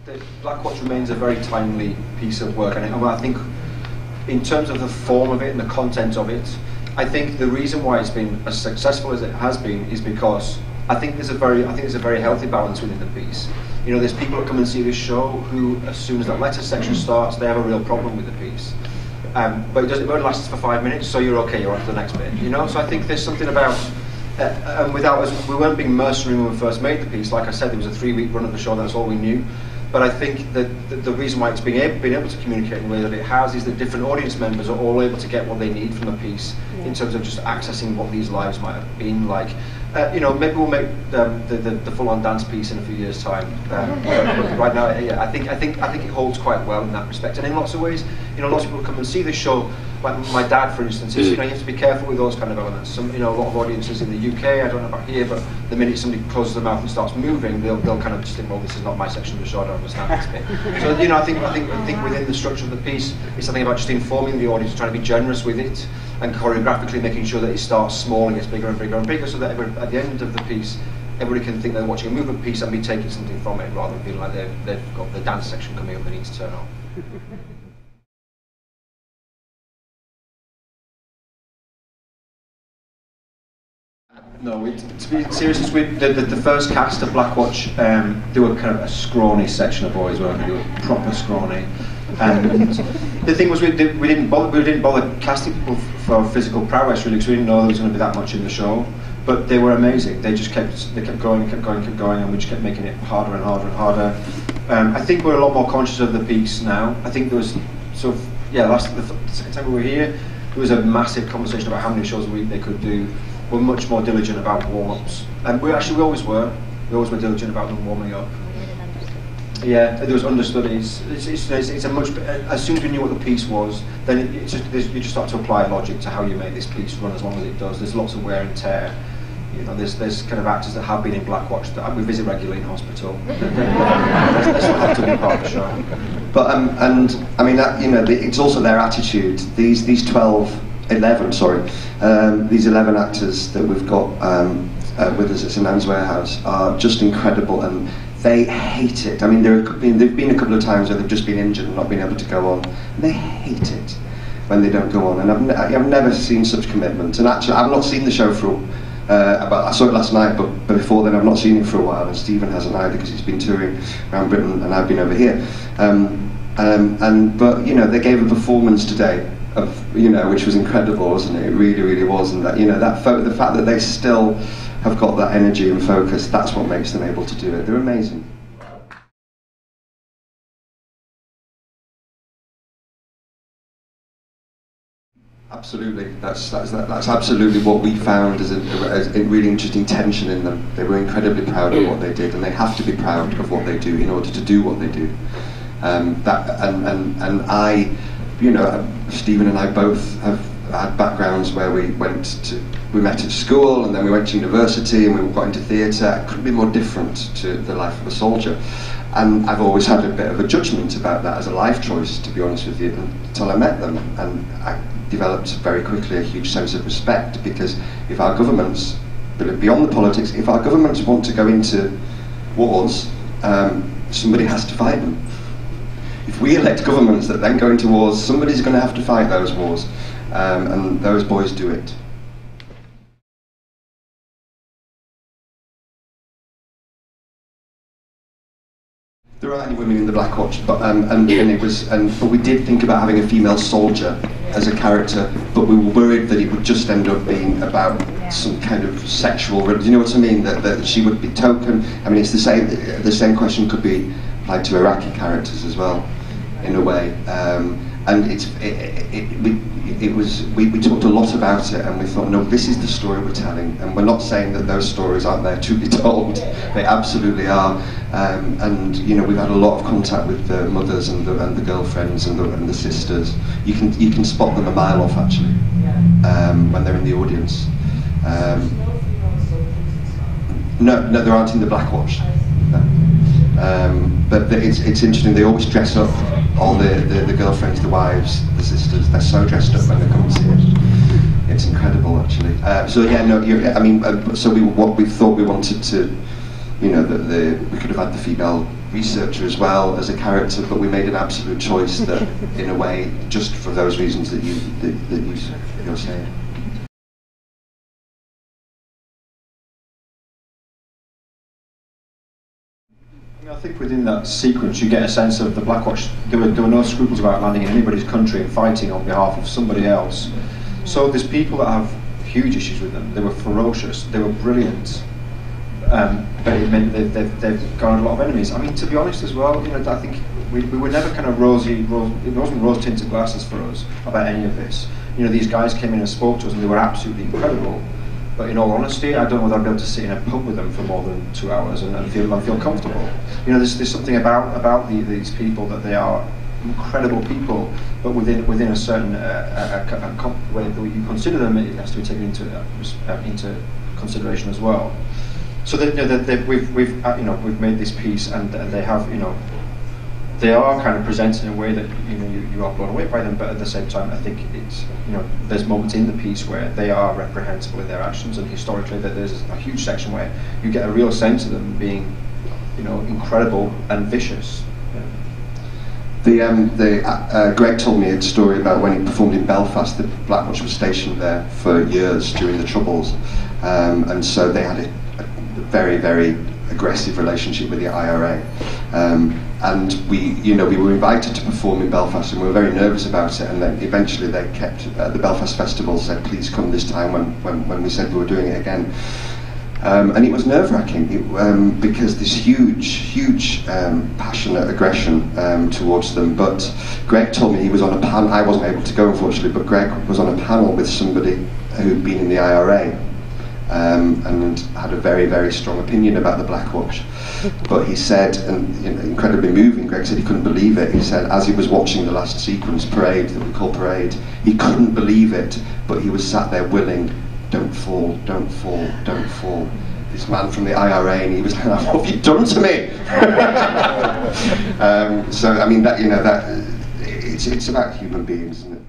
the Black Watch remains a very timely piece of work, and I think in terms of the form of it and the content of it, I think the reason why it's been as successful as it has been is because I think there's a very healthy balance within the piece. You know, there's people that come and see this show who, as soon as that letter section starts, they have a real problem with the piece. But it only lasts for 5 minutes, so you're okay, you're on to the next bit. You know, so I think there's something about, and without us, we weren't being mercenary when we first made the piece. Like I said, there was a 3-week run of the show, that's all we knew. But I think that the reason why it's been able to communicate in the way that it has is that different audience members are all able to get what they need from the piece in terms of just accessing what these lives might have been like. You know, maybe we'll make the full-on dance piece in a few years' time. But right now, yeah, I think it holds quite well in that respect. And in lots of ways, you know, lots of people come and see this show. Like my dad, for instance, is, you know, you have to be careful with those kind of elements. You know, a lot of audiences in the UK, I don't know about here, but the minute somebody closes their mouth and starts moving, they'll kind of just think, well, this is not my section of the show, I don't understand this bit. So, you know, I think within the structure of the piece, it's something about just informing the audience, trying to be generous with it, and choreographically making sure that it starts small and gets bigger and bigger and bigger, so that at the end of the piece, everybody can think they're watching a movement piece and be taking something from it, rather than feeling like they've got the dance section coming up they need to turn on. No, to be serious, the first cast of Black Watch, they were kind of a scrawny section of boys, weren't they? They were proper scrawny. And the thing was, we didn't bother casting people for physical prowess really, because we didn't know there was going to be that much in the show. But they were amazing. They kept going, and we just kept making it harder and harder and harder. I think we're a lot more conscious of the piece now. I think there was sort of, yeah, the second time we were here, there was a massive conversation about how many shows a week they could do. We're much more diligent about warm-ups, and we always were diligent about them warming up. Yeah, there was understudies. It's a much, as soon as we knew what the piece was, then you just start to apply logic to how you make this piece run as long as it does. There's lots of wear and tear. You know, there's kind of actors that have been in Black Watch that we visit regularly in hospital. They still have to be part of the show. But and I mean, you know, it's also their attitude. These 11 actors that we've got with us at St Anne's Warehouse are just incredible, and they hate it. I mean, they've been a couple of times where they've just been injured and not been able to go on, and they hate it when they don't go on. And I've never seen such commitment. And actually, I've not seen the show for I saw it last night, but before then I've not seen it for a while, and Stephen hasn't either because he's been touring around Britain and I've been over here. But you know, they gave a performance today of, you know, which was incredible, wasn't it? It really, really was. And that, you know, the fact that they still have got that energy and focus, that's what makes them able to do it. They're amazing. Absolutely, that's absolutely what we found as a really interesting tension in them. They were incredibly proud of what they did, and they have to be proud of what they do in order to do what they do. And I, you know, Stephen and I both have had backgrounds where we met at school, and then we went to university, and we got into theatre. It couldn't be more different to the life of a soldier. And I've always had a bit of a judgment about that as a life choice, to be honest with you, until I met them. And I developed very quickly a huge sense of respect, because if our governments, beyond the politics, if our governments want to go into wars, somebody has to fight them. If we elect governments that then go into wars, somebody's going to have to fight those wars, and those boys do it. There aren't any women in the Black Watch, but but we did think about having a female soldier as a character, but we were worried that it would just end up being about some kind of sexual. Do you know what I mean? That she would be token. I mean, it's the same. The same question could be applied to Iraqi characters as well, in a way. And we talked a lot about it, and we thought, no, this is the story we're telling, and we're not saying that those stories aren't there to be told. They absolutely are. And you know, we've had a lot of contact with the mothers and the girlfriends and the sisters. You can spot them a mile off, actually, when they're in the audience. No, there aren't in the Black Watch. No. But it's interesting. They always dress up. All the girlfriends, the wives, the sisters, they're so dressed up when they come and see it. It's incredible, actually. So yeah, no, so what we thought we wanted to, you know, we could have had the female researcher as well as a character, but we made an absolute choice that, in a way, just for those reasons that you're saying. I think within that sequence you get a sense of the Blackwatch. There were no scruples about landing in anybody's country and fighting on behalf of somebody else. So there's people that have huge issues with them. They were ferocious, they were brilliant, but it meant they've garnered a lot of enemies. I mean, to be honest as well, you know, I think we were never kind of it wasn't rose-tinted glasses for us about any of this. You know, these guys came in and spoke to us and they were absolutely incredible. But in all honesty, I don't know whether I'd be able to sit in a pub with them for more than 2 hours and feel comfortable. You know, there's something about these people that they are incredible people, but within a certain way that you consider them, it has to be taken into consideration as well. So that, you know, we've made this piece, and they have, you know, they are kind of presented in a way that, you know, you are blown away by them, but at the same time I think it's, you know, there's moments in the piece where they are reprehensible in their actions, and historically there's a huge section where you get a real sense of them being, you know, incredible and vicious. Greg told me a story about when he performed in Belfast. The Blackwatch was stationed there for years during the Troubles, and so they had a very, very aggressive relationship with the IRA. And we were invited to perform in Belfast, and we were very nervous about it. And then eventually, they kept the Belfast Festival said, "Please come this time." When we said we were doing it again, and it was nerve-wracking because this huge passionate aggression towards them. But Greg told me he was on a panel. I wasn't able to go, unfortunately, but Greg was on a panel with somebody who'd been in the IRA. And had a very, very strong opinion about the Blackwatch. But he said, and you know, incredibly moving, Greg said he couldn't believe it. He said, as he was watching the last sequence, Parade, that we call Parade, he couldn't believe it, but he was sat there willing, don't fall, don't fall, don't fall. This man from the IRA, and he was like, what have you done to me? So, I mean, that, you know, that it's about human beings, isn't it?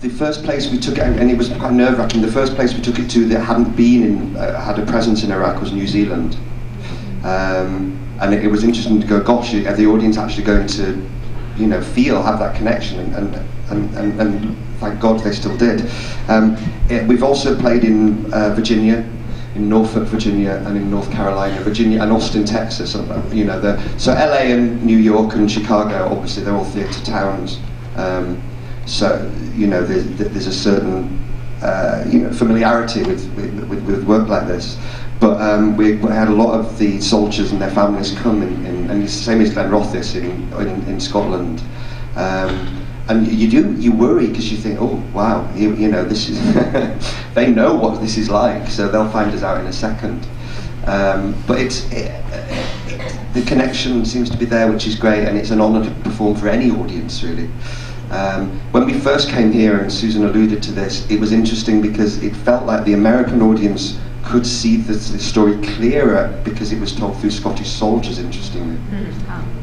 The first place we took it, and it was quite nerve-wracking, the first place we took it to that hadn't been in, had a presence in Iraq was New Zealand. And it was interesting to go, gosh, are the audience actually going to, you know, have that connection? And thank God they still did. We've also played in Virginia, in Norfolk, Virginia, and in North Carolina, Virginia, and Austin, Texas. You know, so LA and New York and Chicago, obviously, they're all theatre towns. So, you know, there's a certain you know, familiarity with work like this. But we had a lot of the soldiers and their families come and it's the same as Glenrothes in Scotland. And you worry because you think, oh wow, you know, this is they know what this is like, so they'll find us out in a second. But the connection seems to be there, which is great, and it's an honour to perform for any audience, really. When we first came here, and Susan alluded to this, it was interesting because it felt like the American audience could see the story clearer because it was told through Scottish soldiers, interestingly,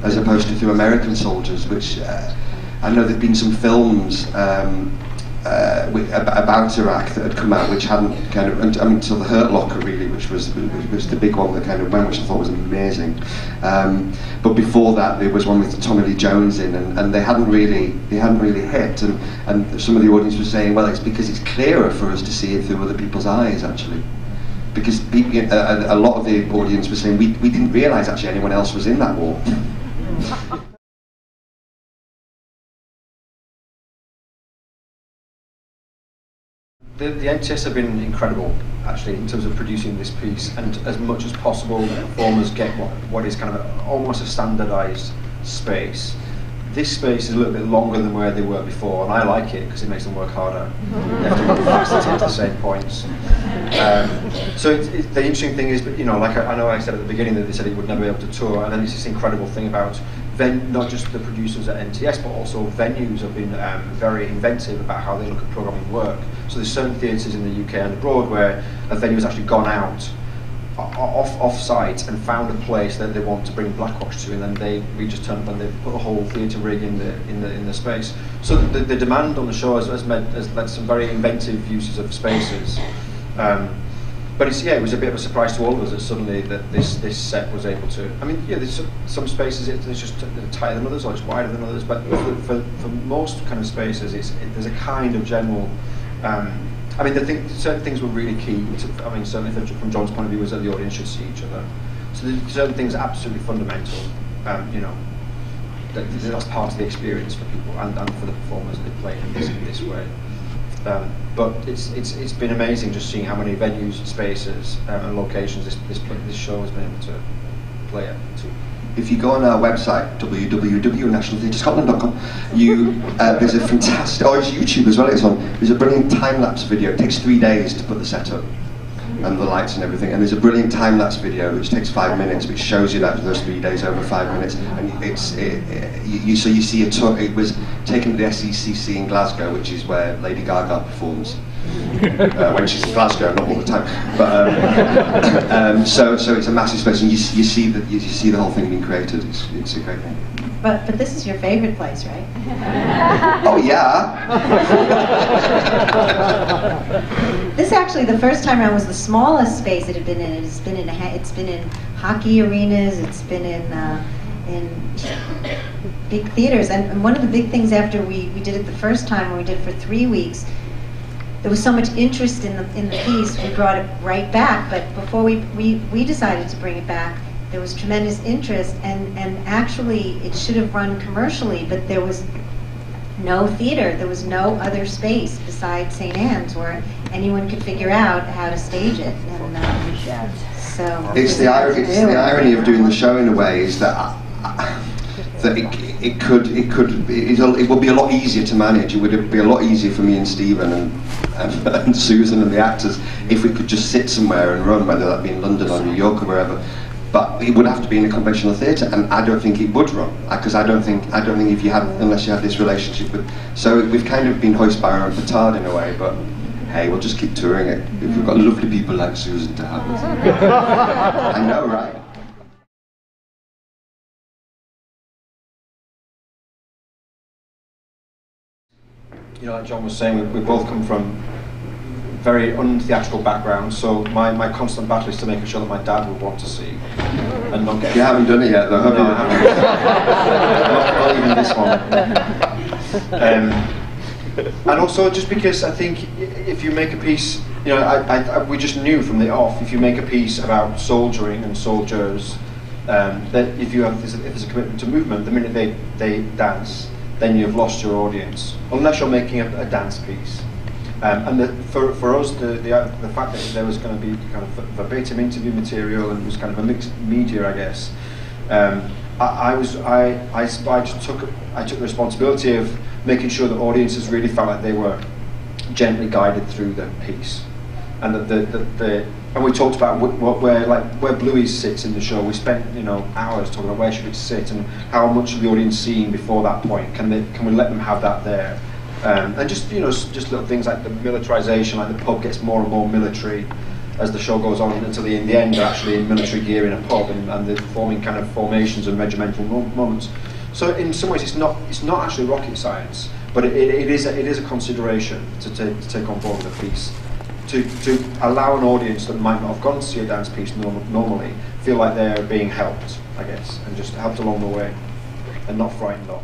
as opposed to through American soldiers, which I know there've been some films about Iraq that had come out which hadn't kind of, until The Hurt Locker really, which was the big one that kind of went, which I thought was amazing. But before that there was one with Tommy Lee Jones in, and they hadn't really hit, and some of the audience was saying, well, it's because it's clearer for us to see it through other people's eyes, actually. Because a lot of the audience was saying, we didn't realise actually anyone else was in that war. The NTS have been incredible, actually, in terms of producing this piece, and as much as possible, the performers get what is kind of almost a standardised space. This space is a little bit longer than where they were before, and I like it because it makes them work harder. They have to run faster to hit the same points. So the interesting thing is, you know, like I know I said at the beginning that they said it would never be able to tour, and then it's this incredible thing about not just the producers at NTS, but also venues have been very inventive about how they look at programming work. So there's certain theatres in the UK and abroad where a venue has actually gone out off site and found a place that they want to bring Blackwash to, and then we just turned up and they put a whole theatre rig in the space. So the demand on the show has led some very inventive uses of spaces. But it was a bit of a surprise to all of us that suddenly this set was able to. I mean, there's some spaces it's just tighter than others or it's wider than others, but for most kind of spaces, there's a kind of general. I mean, certain things were really key. Certainly from John's point of view, was that the audience should see each other. So there's certain things are absolutely fundamental. That's part of the experience for people and for the performers that play in this way. But it's been amazing just seeing how many venues, spaces, and locations this show has been able to play at. If you go on our website, www.nationaltheatrescotland.com, there's a fantastic, it's YouTube as well, it's on, there's a brilliant time-lapse video. It takes 3 days to put the set up and the lights and everything, and there's a brilliant time-lapse video which takes 5 minutes, which shows you that those 3 days over 5 minutes, and you see a tour. It was taken to the SECC in Glasgow, which is where Lady Gaga performs. When she's in Glasgow, not all the time. But so it's a massive space, and you see the whole thing being created. It's a great thing. But this is your favorite place, right? Oh yeah. This is actually the first time around was the smallest space it had been in. It's been in hockey arenas. It's been in big theaters. And one of the big things after we did it the first time, when we did it for 3 weeks, there was so much interest in the piece. We brought it right back. But before we decided to bring it back, there was tremendous interest, and actually it should have run commercially, but there was no theater, there was no other space besides St. Anne's where anyone could figure out how to stage it. And so it's the irony of doing the show in a way is that it would be a lot easier to manage. It would be a lot easier for me and Stephen and Susan and the actors if we could just sit somewhere and run, whether that be in London or New York or wherever. But it would have to be in a conventional theatre, and I don't think it would run, because I don't think if you had, unless you had this relationship with. So we've kind of been hoist by our own petard in a way, but hey, we'll just keep touring it. If we've got lovely people like Susan to have us. I know, right? Like John was saying, we both come from very untheatrical backgrounds, so my constant battle is to making sure that my dad would want to see and not get. You haven't done it yet, though, have you? No, I haven't. Not even this one. And also, just because I think if you make a piece, we just knew from the off, if you make a piece about soldiering and soldiers, that if there's a commitment to movement, the minute they dance, then you've lost your audience, unless you're making a dance piece. And for us, the fact that there was going to be kind of verbatim interview material and it was kind of a mixed media, I guess. I took the responsibility of making sure that audiences really felt like they were gently guided through the piece, and and we talked about where Bluey's sits in the show. We spent hours talking about where should it sit and how much of the audience seeing before that point. Can we let them have that there? And just little things like the militarization, like the pub gets more and more military as the show goes on, until in the end they're actually in military gear in a pub and they're forming kind of formations and regimental moments. So in some ways it's not actually rocket science, but it is a consideration to take on board with a piece, to allow an audience that might not have gone to see a dance piece normally feel like they're being helped, I guess, and just helped along the way and not frightened off.